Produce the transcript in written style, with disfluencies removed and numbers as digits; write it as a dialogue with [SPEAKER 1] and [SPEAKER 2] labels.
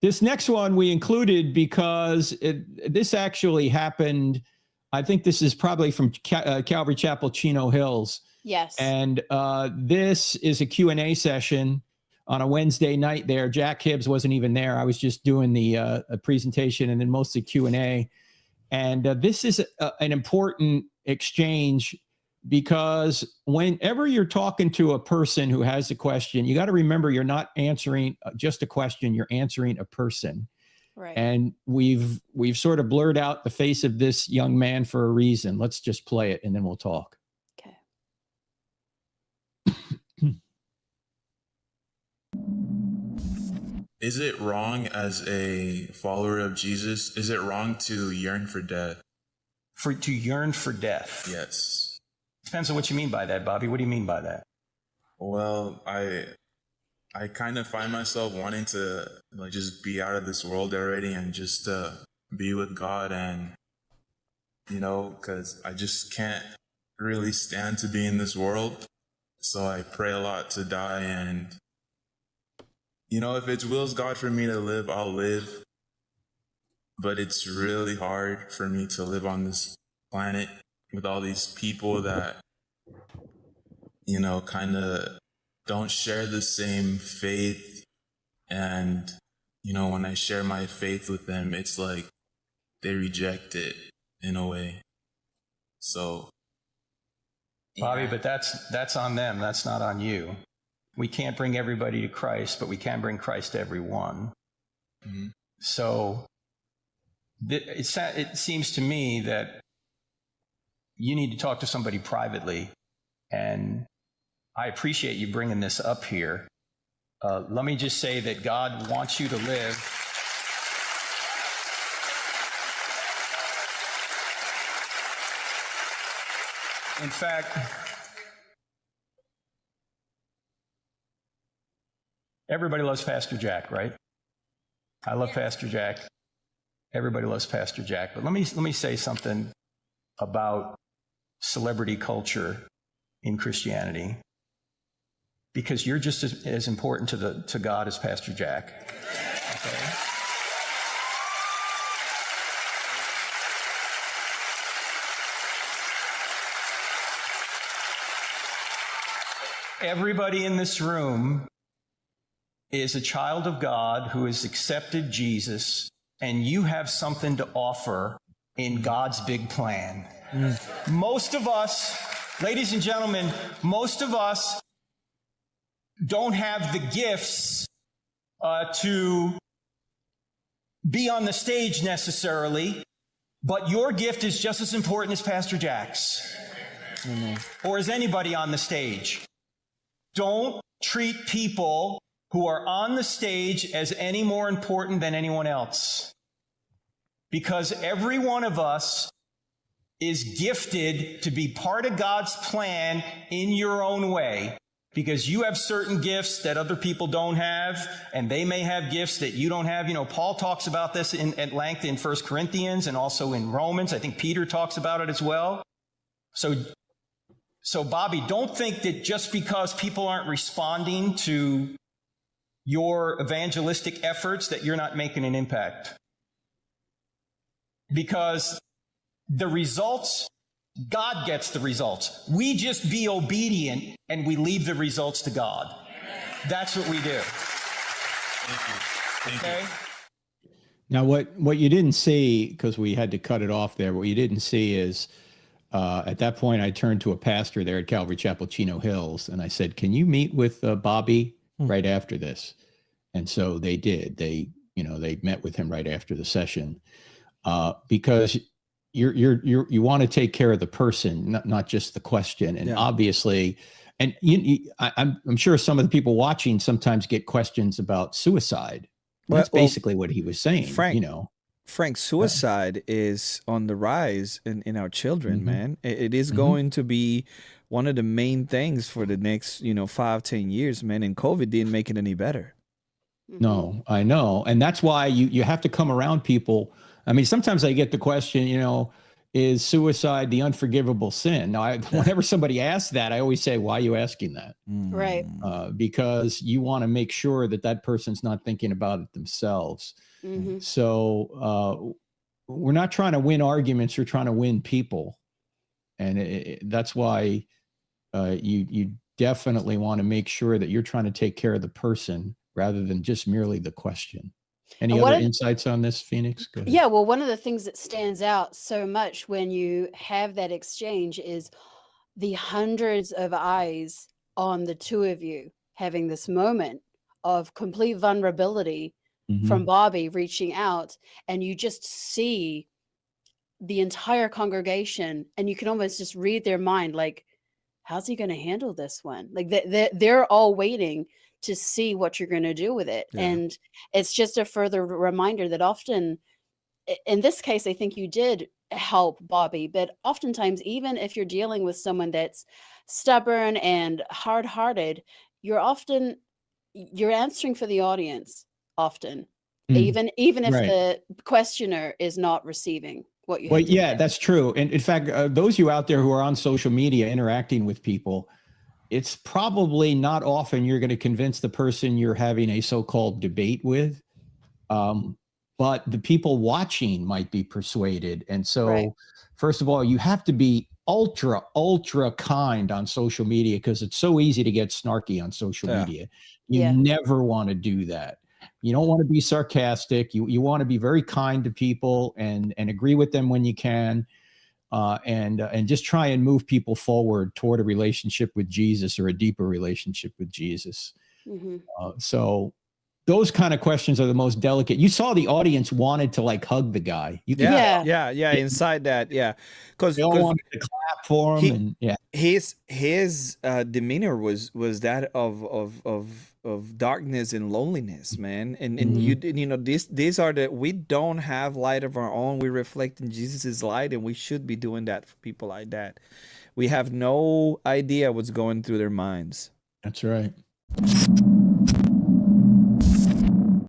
[SPEAKER 1] This next one we included because this actually happened. I think this is probably from Calvary Chapel, Chino Hills.
[SPEAKER 2] Yes.
[SPEAKER 1] And this is a Q&A session on a Wednesday night there. Jack Hibbs wasn't even there. I was just doing the presentation and then mostly Q&A. And this is an important exchange because whenever you're talking to a person who has a question, you got to remember you're not answering just a question, you're answering a person.
[SPEAKER 2] Right.
[SPEAKER 1] And we've sort of blurred out the face of this young man for a reason. Let's just play it and then we'll talk.
[SPEAKER 2] Okay.
[SPEAKER 3] Is it wrong as a follower of Jesus? Is it wrong to yearn for death?
[SPEAKER 4] To yearn for death?
[SPEAKER 3] Yes.
[SPEAKER 4] Depends on what you mean by that, Bobby. What do you mean by that?
[SPEAKER 3] Well, I kind of find myself wanting to like just be out of this world already and just be with God, and because I just can't really stand to be in this world. So I pray a lot to die, and if it's wills God for me to live, I'll live. But it's really hard for me to live on this planet with all these people that, kind of don't share the same faith. And, when I share my faith with them, it's like they reject it in a way. So.
[SPEAKER 4] Bobby, but that's on them. That's not on you. We can't bring everybody to Christ, but we can bring Christ to everyone.
[SPEAKER 3] Mm-hmm.
[SPEAKER 4] So it seems to me that you need to talk to somebody privately, and I appreciate you bringing this up here. Let me just say that God wants you to live. In fact, everybody loves Pastor Jack, right? I love Pastor Jack. Everybody loves Pastor Jack. But let me say something about celebrity culture in Christianity, because you're just as important to God as Pastor Jack. Okay? Everybody in this room is a child of God who has accepted Jesus, and you have something to offer in God's big plan. Most of us, ladies and gentlemen, most of us don't have the gifts to be on the stage necessarily, but your gift is just as important as Pastor Jack's, or as anybody on the stage. Don't treat people who are on the stage as any more important than anyone else, because every one of us is gifted to be part of God's plan in your own way, because you have certain gifts that other people don't have, and they may have gifts that you don't have. Paul talks about this at length in 1 Corinthians and also in Romans. I think Peter talks about it as well. So Bobby, don't think that just because people aren't responding to your evangelistic efforts that you're not making an impact. Because the results, God gets the results. We just be obedient and we leave the results to God. That's what we do.
[SPEAKER 3] Thank you.
[SPEAKER 1] Now, what you didn't see, because we had to cut it off there, what you didn't see is at that point, I turned to a pastor there at Calvary Chapel, Chino Hills, and I said, can you meet with Bobby right after this? And so they did. They met with him right after the session because you want to take care of the person, not just the question. And obviously, and I'm sure some of the people watching sometimes get questions about suicide. That's basically what he was saying.
[SPEAKER 5] Frank, suicide is on the rise in our children, man. It is going to be one of the main things for the next, 5-10 years, man. And COVID didn't make it any better.
[SPEAKER 1] No, I know. And that's why you have to come around people. I mean, sometimes I get the question, is suicide the unforgivable sin? Now, whenever somebody asks that, I always say, why are you asking that?
[SPEAKER 2] Right.
[SPEAKER 1] Because you want to make sure that that person's not thinking about it themselves.
[SPEAKER 2] Mm-hmm.
[SPEAKER 1] So we're not trying to win arguments, we're trying to win people. And that's why you definitely want to make sure that you're trying to take care of the person rather than just merely the question. Any other insights on this, Phoenix? Go ahead.
[SPEAKER 2] Yeah, well, one of the things that stands out so much when you have that exchange is the hundreds of eyes on the two of you having this moment of complete vulnerability from Bobby reaching out, and you just see the entire congregation, and you can almost just read their mind, like, how's he going to handle this one? Like they're all waiting to see what you're going to do with it.
[SPEAKER 5] Yeah.
[SPEAKER 2] And it's just a further reminder that often, in this case, I think you did help Bobby, but oftentimes, even if you're dealing with someone that's stubborn and hard-hearted, you're answering for the audience often, even if
[SPEAKER 1] Right.
[SPEAKER 2] the questioner is not receiving what you have
[SPEAKER 1] Well,
[SPEAKER 2] to
[SPEAKER 1] yeah,
[SPEAKER 2] say.
[SPEAKER 1] that's true. And in fact, those of you out there who are on social media interacting with people, it's probably not often you're going to convince the person you're having a so-called debate with. But the people watching might be persuaded. And so,
[SPEAKER 2] Right.
[SPEAKER 1] first of all, you have to be ultra, ultra kind on social media, because it's so easy to get snarky on social media. You never want to do that. You don't want to be sarcastic. You want to be very kind to people and agree with them when you can, and just try and move people forward toward a relationship with Jesus, or a deeper relationship with Jesus. So those kind of questions are the most delicate. You saw the audience wanted to like hug the guy. You can
[SPEAKER 5] yeah. Inside that, because
[SPEAKER 1] they all wanted to clap for him,
[SPEAKER 5] his demeanor was that of darkness and loneliness, man. And you know, these are we don't have light of our own. We reflect in Jesus's light, and we should be doing that for people like that. We have no idea what's going through their minds.
[SPEAKER 1] That's right.